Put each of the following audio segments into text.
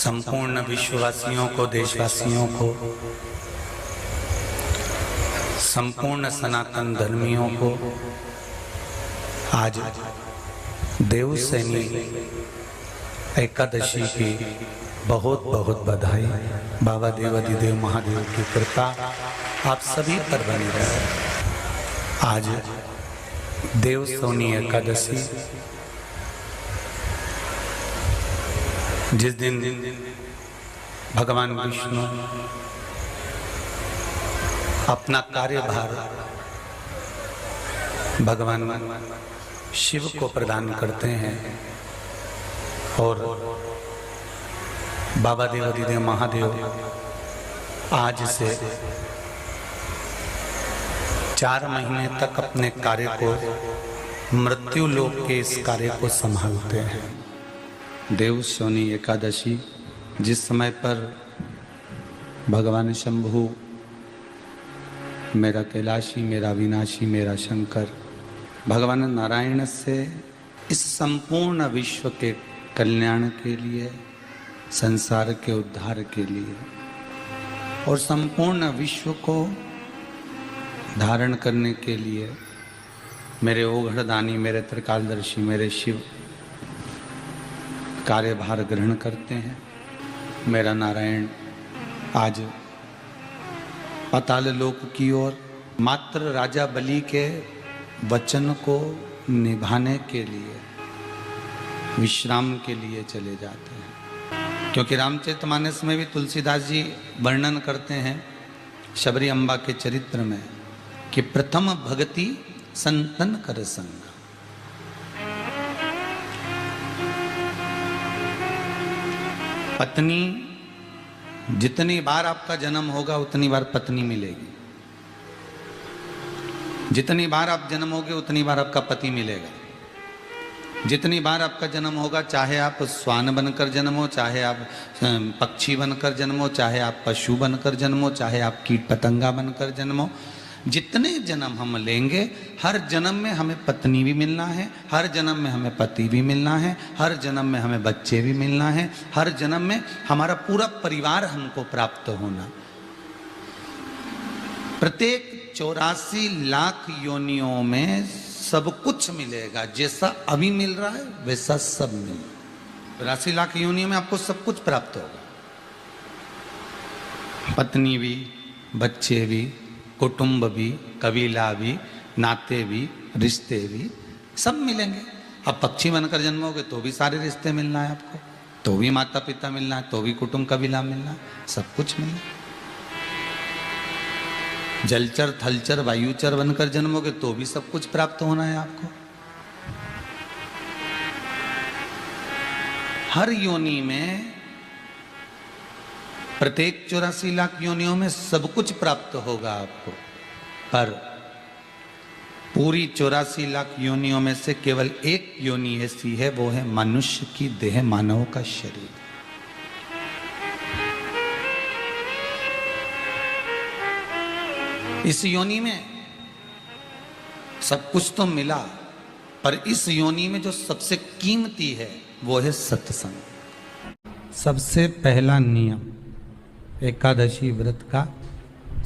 संपूर्ण विश्ववासियों को, देशवासियों को, संपूर्ण सनातन धर्मियों को आज देवसैनी एकादशी की बहुत बहुत बधाई। बाबा देवाधिदेव महादेव की कृपा आप सभी पर बनी रहे। आज देवसैनी एकादशी, जिस दिन भगवान विष्णु अपना कार्यभार भगवान शिव को प्रदान करते हैं और बाबा देवाधिदेव महादेव आज से 4 महीने तक अपने कार्य को, मृत्यु लोक के इस कार्य को संभालते हैं। देवसैनी एकादशी, जिस समय पर भगवान शंभु, मेरा कैलाशी, मेरा विनाशी, मेरा शंकर, भगवान नारायण से इस संपूर्ण विश्व के कल्याण के लिए, संसार के उद्धार के लिए और संपूर्ण विश्व को धारण करने के लिए मेरे ओघड़दानी, मेरे त्रिकालदर्शी, मेरे शिव कार्यभार ग्रहण करते हैं। मेरा नारायण आज पाताल लोक की ओर मात्र राजा बलि के वचन को निभाने के लिए, विश्राम के लिए चले जाते हैं। क्योंकि रामचरितमानस में भी तुलसीदास जी वर्णन करते हैं शबरी अम्बा के चरित्र में कि प्रथम भक्ति संतन कर संग। पत्नी, जितनी बार आपका जन्म होगा उतनी बार पत्नी मिलेगी, जितनी बार आप जन्म होगे उतनी बार आपका पति मिलेगा। जितनी बार आपका जन्म होगा, चाहे आप श्वान बनकर जन्म हो, चाहे आप पक्षी बनकर जन्म हो, चाहे आप पशु बनकर जन्म हो, चाहे आप कीट पतंगा बनकर जन्म हो, जितने जन्म हम लेंगे, हर जन्म में हमें पत्नी भी मिलना है, हर जन्म में हमें पति भी मिलना है, हर जन्म में हमें बच्चे भी मिलना है, हर जन्म में हमारा पूरा परिवार हमको प्राप्त होना। प्रत्येक 84 लाख योनियों में सब कुछ मिलेगा। जैसा अभी मिल रहा है वैसा सब मिलेगा। 84 लाख योनियों में आपको सब कुछ प्राप्त होगा। पत्नी भी, बच्चे भी, कुटुंब भी, कबीला भी, नाते भी, रिश्ते भी, सब मिलेंगे। अब पक्षी बनकर जन्मोगे तो भी सारे रिश्ते मिलना है आपको, तो भी माता पिता मिलना है, तो भी कुटुंब कबीला मिलना है, सब कुछ मिलना है। जलचर, थलचर, वायुचर बनकर जन्मोगे तो भी सब कुछ प्राप्त होना है आपको। हर योनि में, प्रत्येक 84 लाख योनियों में सब कुछ प्राप्त होगा आपको। पर पूरी 84 लाख योनियों में से केवल एक योनि ऐसी है, वो है मनुष्य की देह, मानव का शरीर। इस योनि में सब कुछ तो मिला, पर इस योनि में जो सबसे कीमती है वो है सत्संग। सबसे पहला नियम एकादशी व्रत का,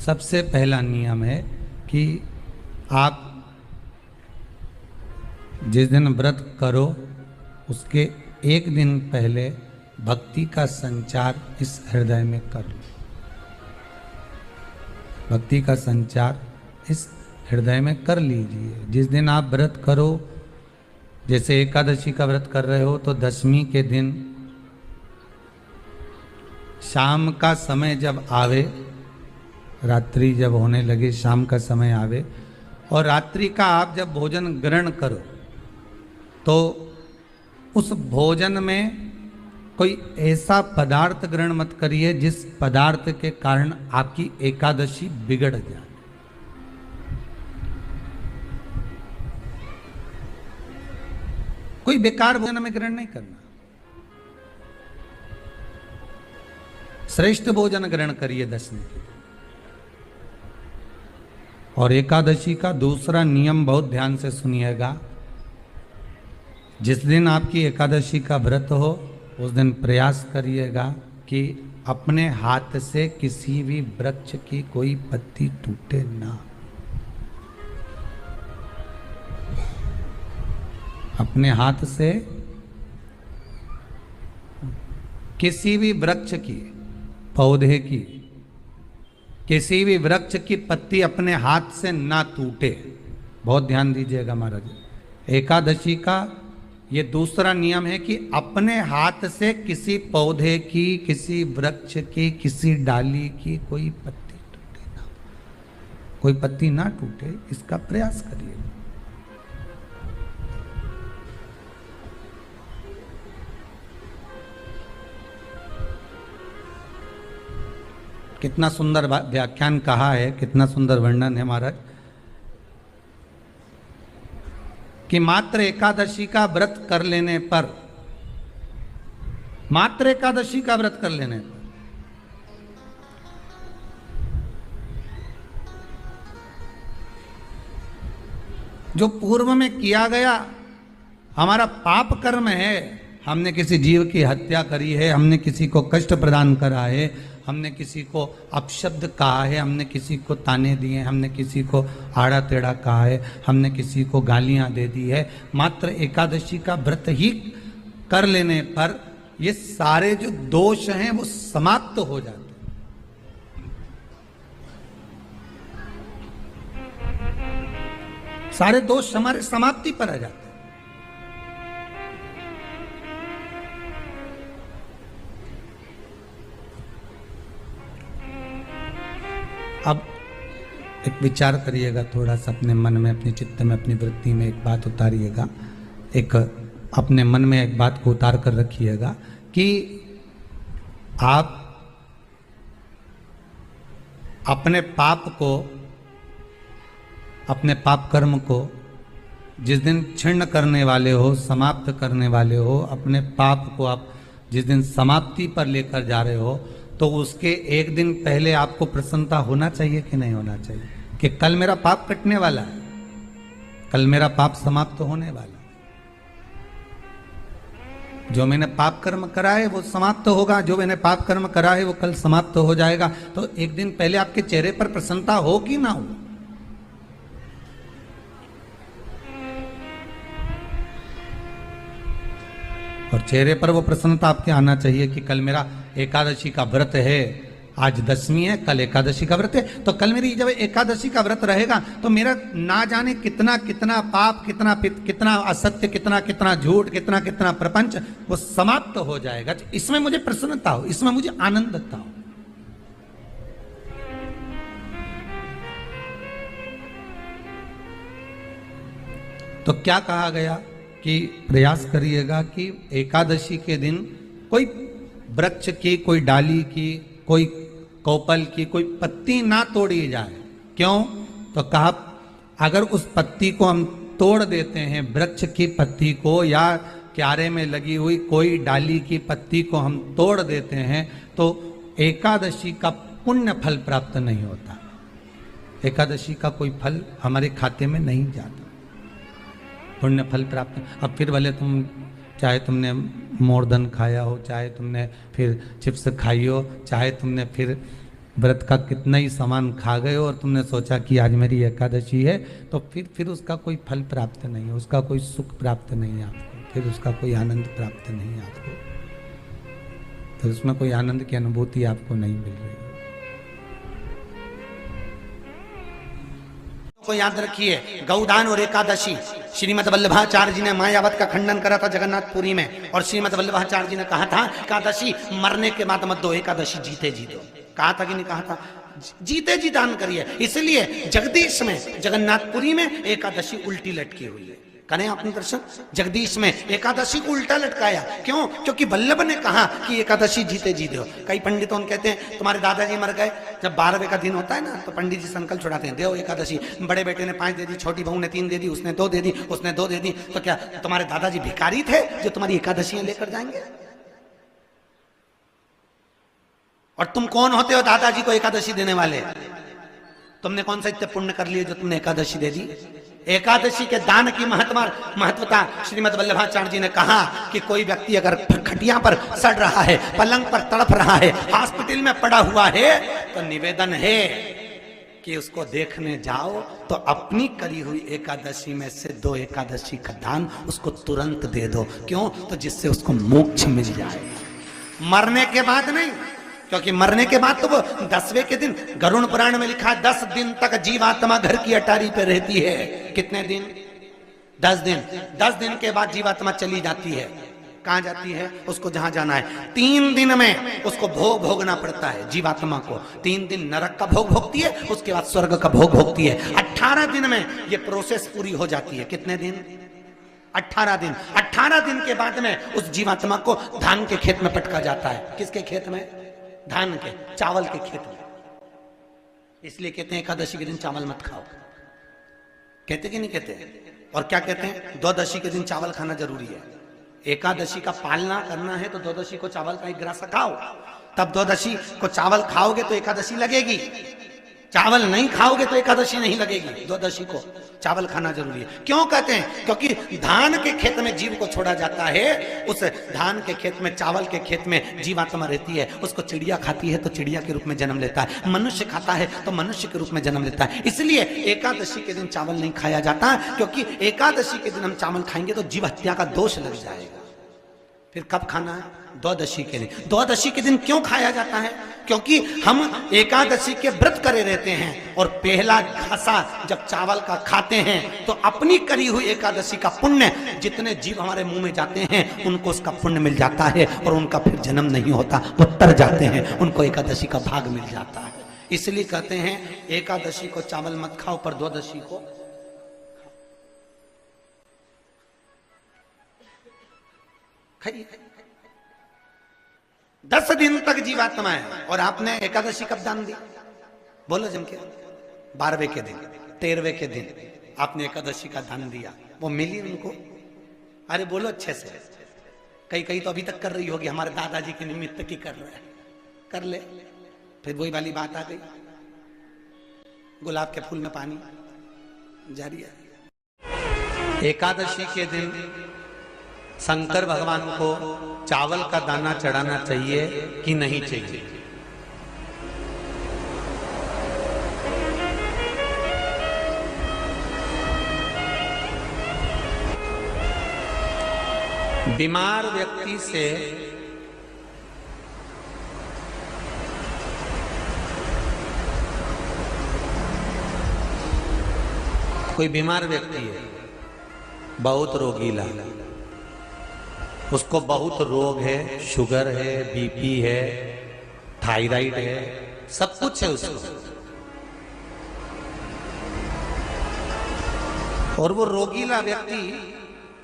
सबसे पहला नियम है कि आप जिस दिन व्रत करो उसके एक दिन पहले भक्ति का संचार इस हृदय में कर लो। भक्ति का संचार इस हृदय में कर लीजिए। जिस दिन आप व्रत करो, जैसे एकादशी का व्रत कर रहे हो तो दशमी के दिन शाम का समय जब आवे, रात्रि जब होने लगे, शाम का समय आवे और रात्रि का आप जब भोजन ग्रहण करो तो उस भोजन में कोई ऐसा पदार्थ ग्रहण मत करिए जिस पदार्थ के कारण आपकी एकादशी बिगड़ जाए। कोई बेकार भोजन में ग्रहण नहीं करना, श्रेष्ठ भोजन ग्रहण करिए दशमी के। और एकादशी का दूसरा नियम बहुत ध्यान से सुनिएगा। जिस दिन आपकी एकादशी का व्रत हो उस दिन प्रयास करिएगा कि अपने हाथ से किसी भी वृक्ष की कोई पत्ती टूटे ना। अपने हाथ से किसी भी वृक्ष की, पौधे की, किसी भी वृक्ष की पत्ती अपने हाथ से ना टूटे। बहुत ध्यान दीजिएगा महाराज। एकादशी का ये दूसरा नियम है कि अपने हाथ से किसी पौधे की, किसी वृक्ष की, किसी डाली की कोई पत्ती टूटे ना, कोई पत्ती ना टूटे, इसका प्रयास करिए। कितना सुंदर व्याख्यान कहा है, कितना सुंदर वर्णन है महाराज कि मात्र एकादशी का व्रत कर लेने पर, मात्र एकादशी का व्रत कर लेने पर जो पूर्व में किया गया हमारा पाप कर्म है, हमने किसी जीव की हत्या करी है, हमने किसी को कष्ट प्रदान करा है, हमने किसी को अपशब्द कहा है, हमने किसी को ताने दिए, हमने किसी को आड़ा टेढ़ा कहा है, हमने किसी को गालियां दे दी है, मात्र एकादशी का व्रत ही कर लेने पर ये सारे जो दोष हैं वो समाप्त हो जाते हैं। सारे दोष हमारे समाप्ति पर आ जाते हैं। अब एक विचार करिएगा थोड़ा सा अपने मन में, अपने चित्त में, अपनी वृत्ति में एक बात उतारिएगा, एक अपने मन में एक बात को उतार कर रखिएगा कि आप अपने पाप को, अपने पाप कर्म को जिस दिन क्षीण करने वाले हो, समाप्त करने वाले हो, अपने पाप को आप जिस दिन समाप्ति पर लेकर जा रहे हो, तो उसके एक दिन पहले आपको प्रसन्नता होना चाहिए कि नहीं होना चाहिए कि कल मेरा पाप कटने वाला है, कल मेरा पाप समाप्त होने वाला है, जो मैंने पाप कर्म करा है वो समाप्त होगा, जो मैंने पाप कर्म करा है वो कल समाप्त हो जाएगा। तो एक दिन पहले आपके चेहरे पर प्रसन्नता हो कि ना हो? और चेहरे पर वो प्रसन्नता आपके आना चाहिए कि कल मेरा एकादशी का व्रत है, आज दशमी है, कल एकादशी का व्रत है, तो कल मेरी जब एकादशी का व्रत रहेगा तो मेरा ना जाने कितना कितना पाप, कितना असत्य, कितना झूठ, कितना प्रपंच वो समाप्त हो जाएगा। इसमें मुझे प्रसन्नता हो, इसमें मुझे आनंदता हो। तो क्या कहा गया कि प्रयास करिएगा कि एकादशी के दिन कोई वृक्ष की, कोई डाली की, कोई कोपल की कोई पत्ती ना तोड़ी जाए। क्यों? तो कहा अगर उस पत्ती को हम तोड़ देते हैं, वृक्ष की पत्ती को या क्यारे में लगी हुई कोई डाली की पत्ती को हम तोड़ देते हैं, तो एकादशी का पुण्य फल प्राप्त नहीं होता, एकादशी का कोई फल हमारे खाते में नहीं जाता, पुण्य फल प्राप्त। अब फिर भले तुम चाहे तुमने मोरधन खाया हो, चाहे तुमने फिर चिप्स खाई हो, चाहे तुमने फिर व्रत का कितना ही सामान खा गए हो और तुमने सोचा कि आज मेरी एकादशी है, तो फिर उसका कोई फल प्राप्त नहीं है, उसका कोई सुख प्राप्त नहीं है आपको, फिर उसका कोई आनंद प्राप्त नहीं है आपको, फिर उसमें कोई आनंद की अनुभूति आपको नहीं मिल रही। को याद रखिए, गौदान और एकादशी, श्रीमद वल्लभाचार्य जी ने मायावत का खंडन करा था जगन्नाथपुरी में, और श्रीमद वल्लभाचार्य जी ने कहा था एकादशी मरने के बाद मत दो, एकादशी जीते जी दो। कहा था कि नहीं कहा था? जीते जी दान करिए। इसलिए जगदीश में, जगन्नाथपुरी में एकादशी उल्टी लटकी हुई है। करें आपने दर्शन? जगदीश में एकादशी को उल्टा लटकाया। क्यों? क्योंकि वल्लभ ने कहा कि एकादशी जीते जी दो। कई पंडितों कहते हैं तुम्हारे दादाजी मर गए, जब 12वें का दिन होता है ना तो पंडित जी संकल्प छुड़ाते हैं, दो एकादशी। बड़े बेटे ने 5 दे दी, छोटी बहू ने 3 दे दी, उसने 2 दे दी, उसने 2 दे दी। तो क्या तुम्हारे दादाजी भिखारी थे जो तुम्हारी एकादशियां लेकर जाएंगे? और तुम कौन होते हो दादाजी को एकादशी देने वाले? तुमने कौन सा इतने पुण्य कर लिए जो तुमने एकादशी दे दी? एकादशी के दान की महत्वता श्रीमद् वल्लभाचार्य जी ने कहा कि कोई व्यक्ति अगर खटिया पर सड़ रहा है, पलंग पर तड़प रहा है, हॉस्पिटल में पड़ा हुआ है, तो निवेदन है कि उसको देखने जाओ तो अपनी करी हुई एकादशी में से 2 एकादशी का दान उसको तुरंत दे दो। क्यों? तो जिससे उसको मोक्ष मिल जाए, मरने के बाद नहीं। क्योंकि मरने के बाद तो वो 10वें के दिन, गरुड़ पुराण में लिखा है 10 दिन तक जीवात्मा घर की अटारी पे रहती है। कितने दिन? 10 दिन। 10 दिन के बाद जीवात्मा चली जाती है। कहां जाती है? उसको जहां जाना है। 3 दिन में उसको भोग भोगना पड़ता है जीवात्मा को। 3 दिन नरक का भोग भोगती है, उसके बाद स्वर्ग का भोग भोगती है। 18 दिन में ये प्रोसेस पूरी हो जाती है। कितने दिन? 18 दिन। 18 दिन के बाद में उस जीवात्मा को धान के खेत में पटका जाता है। किसके खेत में? धान के, चावल के खेत में। इसलिए कहते हैं एकादशी के दिन चावल मत खाओ। कहते कि नहीं कहते? और क्या कहते हैं? द्वादशी के दिन चावल खाना जरूरी है। एकादशी का पालना करना है तो द्वादशी को चावल का 1 गिरास खाओ, तब द्वादशी को चावल खाओगे तो एकादशी लगेगी। चावल नहीं खाओगे तो एकादशी नहीं लगेगी। द्वादशी को चावल खाना जरूरी है। क्यों कहते हैं? क्योंकि धान के खेत में जीव को छोड़ा जाता है, उस धान के खेत में, चावल के खेत में जीवात्मा रहती है। उसको चिड़िया खाती है तो चिड़िया के रूप में जन्म लेता है, मनुष्य खाता है तो मनुष्य के रूप में जन्म लेता है। इसलिए एकादशी के दिन चावल नहीं खाया जाता, क्योंकि एकादशी के दिन हम चावल खाएंगे तो जीव हत्या का दोष लग जाएगा। फिर कब खाना है? द्वादशी के दिन। द्वादशी के दिन क्यों खाया जाता है? क्योंकि हम एकादशी के व्रत करे रहते हैं और पहला घासा जब चावल का खाते हैं तो अपनी करी हुई एकादशी का पुण्य, जितने जीव हमारे मुंह में जाते हैं उनको उसका पुण्य मिल जाता है और उनका फिर जन्म नहीं होता, वो तर जाते हैं, उनको एकादशी का भाग मिल जाता है। इसलिए कहते हैं एकादशी को चावल मत खाओ, पर द्वादशी को खाइए। 10 दिन तक जीवात्मा है और आपने एकादशी कब दान दी? बोलो जम के। 12वें के दिन, 13वें के दिन आपने एकादशी का दान दिया, वो मिली उनको? अरे बोलो अच्छे से। कई तो अभी तक कर रही होगी, हमारे दादाजी के निमित्त की कर रहे हैं, कर ले। फिर वही वाली बात आ गई, गुलाब के फूल में पानी जारी है। एकादशी के दिन शंकर भगवान को चावल का दाना चढ़ाना चाहिए कि नहीं चाहिए? बीमार व्यक्ति से कोई बीमार व्यक्ति है, बहुत रोगीला, उसको बहुत रोग है, शुगर है, बीपी है, थायराइड है, सब कुछ है उसको, और वो रोगीला व्यक्ति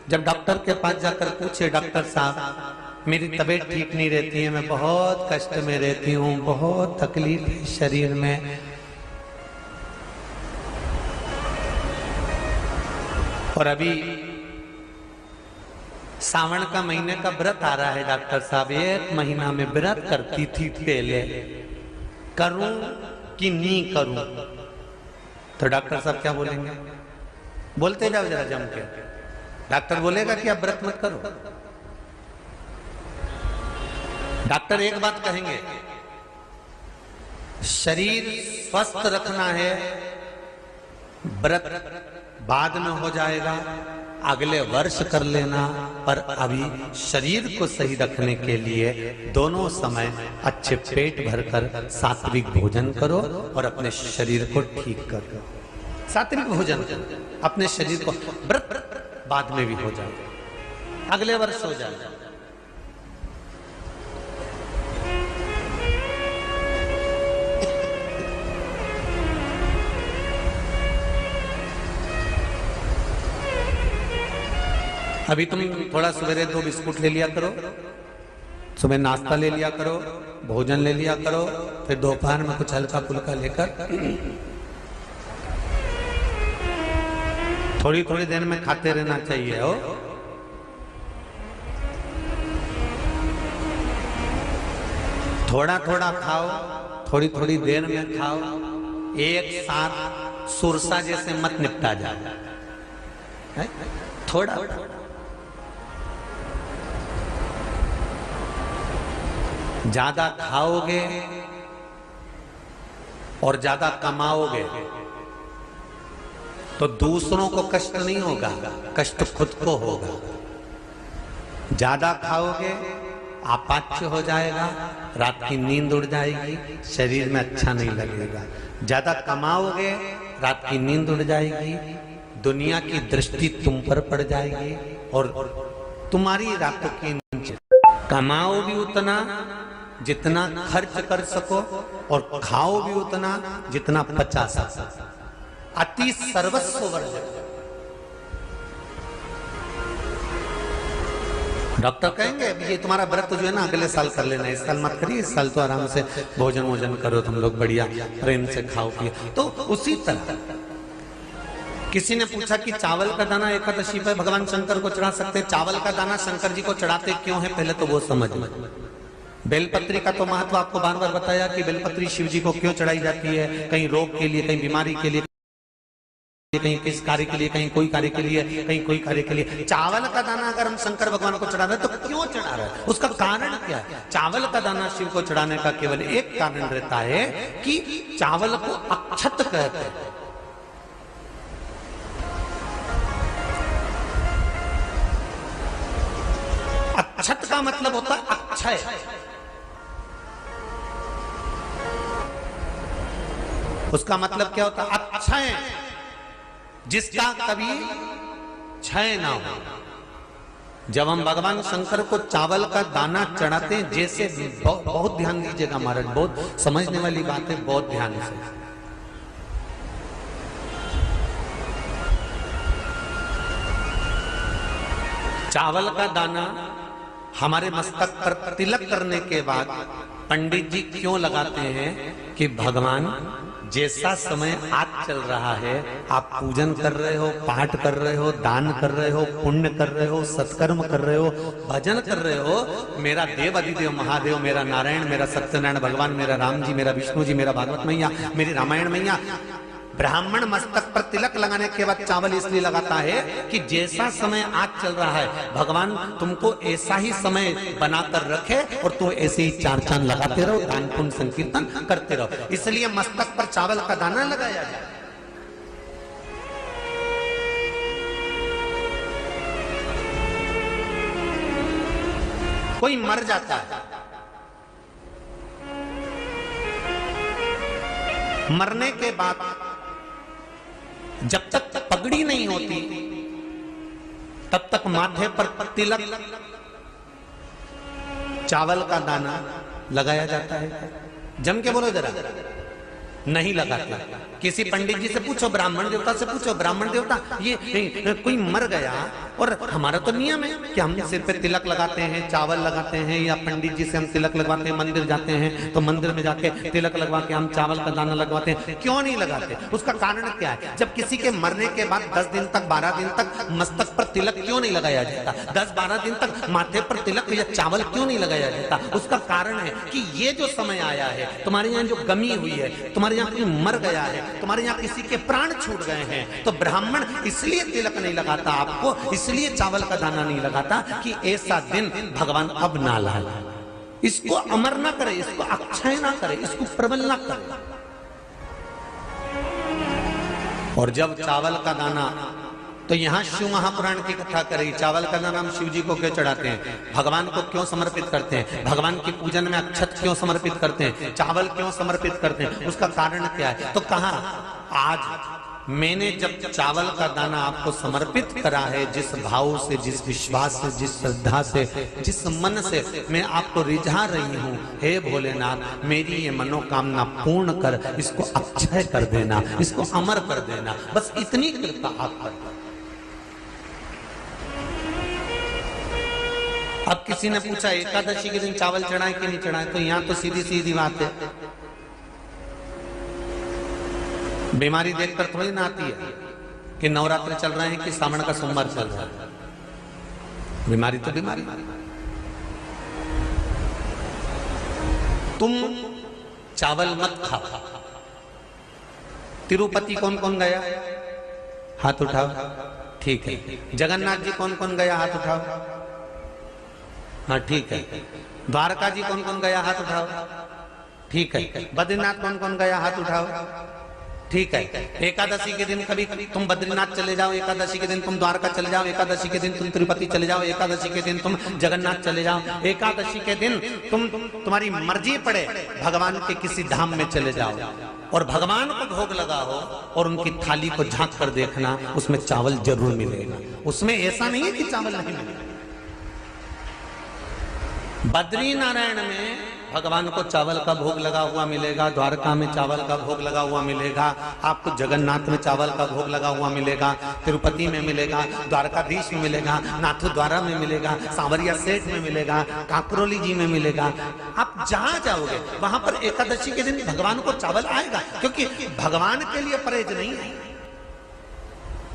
जब डॉक्टर के पास जाकर पूछे, डॉक्टर साहब मेरी तबीयत ठीक नहीं रहती है, मैं बहुत कष्ट में रहती हूँ, बहुत तकलीफ है शरीर में, और अभी सावन का महीने का व्रत आ रहा है डॉक्टर साहब, 1 महीना में व्रत करती थी पहले, करूं कि नहीं करूं? तो डॉक्टर साहब क्या बोलेंगे? बोलते जाओ जरा जम के। डॉक्टर बोलेगा कि आप व्रत मत करो। डॉक्टर एक बात कहेंगे, शरीर स्वस्थ रखना है, व्रत बाद में हो जाएगा, अगले वर्ष कर लेना, पर अभी शरीर को सही रखने के लिए दोनों समय अच्छे पेट भरकर सात्विक भोजन करो और अपने शरीर को ठीक करो। सात्विक भोजन, अपने शरीर को, व्रत बाद में भी हो जाएगा, अगले वर्ष हो जाएगा। अभी तुम थोड़ा सवेरे 2 बिस्कुट ले लिया करो, सुबह नाश्ता ले लिया करो, भोजन ले लिया करो, फिर दोपहर में कुछ हल्का फुल्का लेकर थोड़ी थोड़ी देर में खाते रहना चाहिए। हो थोड़ा थोड़ा खाओ, थोड़ी थोड़ी देर में खाओ, एक साथ सुरसा जैसे मत निपटा जाए। है? थोड़ा ज्यादा खाओगे और ज्यादा कमाओगे तो दूसरों को कष्ट नहीं होगा, कष्ट खुद को होगा। ज्यादा खाओगे अपाच्य हो जाएगा, रात की नींद उड़ जाएगी, शरीर में अच्छा नहीं लगेगा। ज्यादा कमाओगे रात की नींद उड़ जाएगी, दुनिया की दृष्टि तुम पर पड़ जाएगी और तुम्हारी रातों की नींद। कमाओ भी उतना जितना खर्च कर सको और खाओ भी उतना जितना पचा सको। अति सर्वस्व वर्जक। डॉक्टर कहेंगे ये तुम्हारा व्रत जो है ना अगले साल कर लेना, इस साल मत करिए, इस साल तो आराम से भोजन वोजन करो तुम लोग, बढ़िया प्रेम से खाओ पियो। तो उसी तरह किसी ने पूछा कि चावल का दाना एकादशी पर भगवान शंकर को चढ़ा सकते हैं, चावल का दाना शंकर जी को चढ़ाते क्यों है पहले तो वो समझ लो। बेलपत्री का तो महत्व आपको बार बार बताया कि बेलपत्री शिव जी को क्यों चढ़ाई जाती है, कहीं रोग के लिए, कहीं बीमारी के लिए, कहीं किस कार्य के लिए, कहीं कोई कार्य के लिए, कहीं कोई कार्य के लिए। चावल का दाना अगर हम शंकर भगवान को चढ़ा रहे हैं तो क्यों चढ़ा रहे हैं, उसका कारण क्या है? चावल का दाना शिव को चढ़ाने का केवल एक कारण रहता है कि चावल को अक्षत कहते हैं। अक्षत का मतलब होता है अक्षय। उसका मतलब क्या होता है? अक्षय, जिसका कभी क्षय ना हो। जब हम भगवान शंकर को चावल का दाना चढ़ाते हैं, जैसे बहुत ध्यान दीजिएगा महाराज, बहुत समझने वाली बात है, बहुत ध्यान से। चावल का दाना हमारे मस्तक पर तिलक करने के बाद पंडित जी क्यों लगाते हैं कि भगवान जैसा समय आज चल रहा है, आप पूजन कर रहे हो, पाठ कर रहे हो, दान कर रहे हो, पुण्य कर रहे हो, सत्कर्म कर रहे हो, भजन कर रहे हो, मेरा देव अधिदेव महादेव, मेरा नारायण, मेरा सत्यनारायण भगवान, मेरा राम जी, मेरा विष्णु जी, मेरा भागवत मैया, मेरी रामायण मैया, ब्राह्मण मस्तक पर तिलक लगाने के बाद चावल इसलिए लगाता है कि जैसा समय आज चल रहा है भगवान तुमको ऐसा ही समय बनाकर रखे और तुम ऐसे ही चार चांद लगाते रहो, दान पुण्य संकीर्तन करते रहो। इसलिए मस्तक पर चावल का दाना लगाया जाए। कोई मर जाता है, मरने के बाद जब तक पगड़ी नहीं होती तब तक माथे पर तिलक, चावल का दाना लगाया जाता है। जम के बोलो जरा, नहीं लगाते। किसी पंडित जी से पूछो, ब्राह्मण देवता से पूछो, ब्राह्मण देवता ये कोई मर गया और हमारा तो नियम है कि हम सिर पे तिलक लगाते हैं, चावल लगाते हैं, या पंडित जी से हम तिलक लगवाते हैं, मंदिर जाते हैं तो मंदिर में जाके तिलक लगवा के हम चावल का दाना लगवाते हैं। क्यों नहीं लगाते? उसका कारण क्या है? जब किसी के मरने के बाद 10 दिन तक 12 दिन तक मस्तक पर तिलक क्यों नहीं लगाया जाता? 10-12 दिन तक माथे पर तिलक या चावल क्यों नहीं लगाया जाता? उसका कारण है कि ये जो समय आया है, तुम्हारे यहाँ जो गमी हुई है, तुम्हारे यहाँ कोई मर गया है, तुम्हारे यहाँ किसी के प्राण छूट गए हैं, तो ब्राह्मण इसलिए तिलक नहीं लगाता आपको, इसलिए चावल का दाना नहीं लगाता कि ऐसा दिन भगवान अब ना लाए, इसको अमर ना करे, इसको अक्षय ना करे, इसको प्रबल ना करे। और जब चावल का दाना, तो यहां शिव महापुराण की कथा करी, चावल का दाना हम शिव जी को क्यों चढ़ाते हैं, भगवान को क्यों समर्पित करते हैं, भगवान की पूजन में अक्षत क्यों समर्पित करते हैं, चावल क्यों समर्पित करते हैं, उसका कारण क्या है? तो कहा आज मैंने जब चावल का दाना आपको समर्पित करा है, जिस भाव से, जिस विश्वास से, जिस श्रद्धा से, जिस मन से मैं आपको रिझा रही हूं, हे भोलेनाथ मेरी ये मनोकामना पूर्ण कर, इसको अक्षय कर देना, इसको अमर कर देना, बस इतनी कृपा आप कर। अब किसी ने पूछा एकादशी के दिन चावल चढ़ाए कि नहीं चढ़ाए, तो यहां तो सीधी सीधी बात है, बीमारी देखकर थोड़ी ना आती है कि नवरात्र चल रहे हैं कि सावन का सोमवार चल रहा है। बीमारी तो बीमारी। तुम चावल मत खाओ। तिरुपति कौन कौन गया? हाथ उठाओ। ठीक है। जगन्नाथ जी कौन कौन गया, हाथ उठाओ। हाँ ठीक है। द्वारका जी कौन कौन गया, हाथ उठाओ। ठीक है। बद्रीनाथ कौन कौन गया, हाथ उठाओ। ठीक है। एकादशी के दिन कभी तुम बद्रीनाथ चले जाओ, एकादशी के दिन तुम द्वारका चले जाओ, एकादशी के दिन तुम तिरुपति चले जाओ, एकादशी के दिन तुम जगन्नाथ चले जाओ, एकादशी के दिन तुम्हारी मर्जी पड़े भगवान के किसी धाम में चले जाओ और भगवान को भोग लगाओ और उनकी थाली को झांक कर देखना, उसमें चावल जरूर मिलेगा। उसमें ऐसा नहीं है कि चावल नहीं मिलेगा। बद्री नारायण में भगवान को चावल का भोग लगा हुआ मिलेगा, द्वारका में चावल का भोग लगा हुआ मिलेगा, आपको जगन्नाथ में चावल का भोग लगा हुआ मिलेगा, तिरुपति में मिलेगा, द्वारकाधीश में मिलेगा, नाथू द्वारा में मिलेगा, सांवरिया सेठ में मिलेगा, काकरोली जी में मिलेगा। आप जहां जाओगे वहां पर एकादशी के दिन भगवान को चावल आएगा, क्योंकि भगवान के लिए परहेज नहीं है।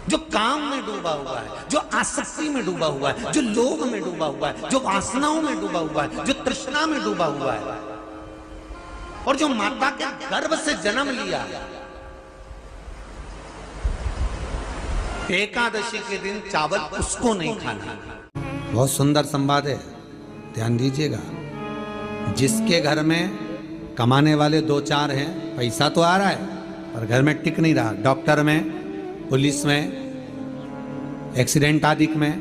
जो काम में डूबा हुआ है, जो आसक्ति में डूबा हुआ है, जो लोभ में डूबा हुआ है, जो वासनाओं में डूबा हुआ है, जो तृष्णा में डूबा हुआ है और जो माता के गर्भ से जन्म लिया, एकादशी के दिन चावल उसको नहीं खाना। बहुत सुंदर संवाद है, ध्यान दीजिएगा। जिसके घर में कमाने वाले 2-4 हैं, पैसा तो आ रहा है पर घर में टिक नहीं रहा, डॉक्टर में, पुलिस में, एक्सीडेंट आदि में,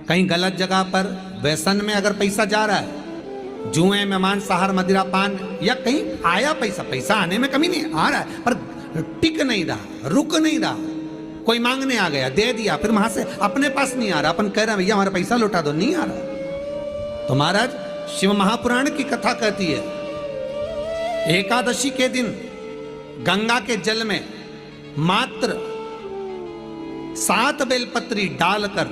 कहीं गलत जगह पर व्यसन में अगर पैसा जा रहा है, जुए में, मांसाहार, मदिरा पान, या कहीं आया पैसा आने में कमी नहीं, आ रहा है पर टिक नहीं रहा, रुक नहीं रहा। कोई मांगने आ गया, दे दिया, फिर वहां से अपने पास नहीं आ रहा, अपन कह रहे हैं भैया हमारा पैसा लौटा दो, नहीं आ रहा। तो महाराज शिव महापुराण की कथा कहती है, एकादशी के दिन गंगा के जल में मात्र 7 बेलपत्री डालकर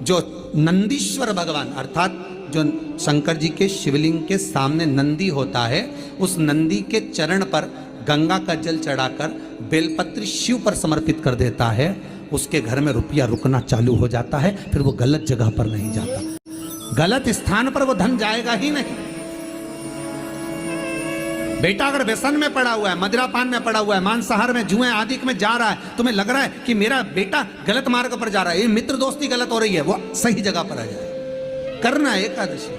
जो नंदीश्वर भगवान अर्थात जो शंकर जी के शिवलिंग के सामने नंदी होता है, उस नंदी के चरण पर गंगा का जल चढ़ाकर बेलपत्री शिव पर समर्पित कर देता है, उसके घर में रुपया रुकना चालू हो जाता है। फिर वो गलत जगह पर नहीं जाता, गलत स्थान पर वो धन जाएगा ही नहीं। बेटा अगर व्यसन में पड़ा हुआ है, मदिरा पान में पड़ा हुआ है, मांसाहार में, जुए आदि में जा रहा है, तुम्हें लग रहा है कि मेरा बेटा गलत मार्ग पर जा रहा है, ये मित्र दोस्ती गलत हो रही है, वो सही जगह पर आ जाए। करना है एकादशी।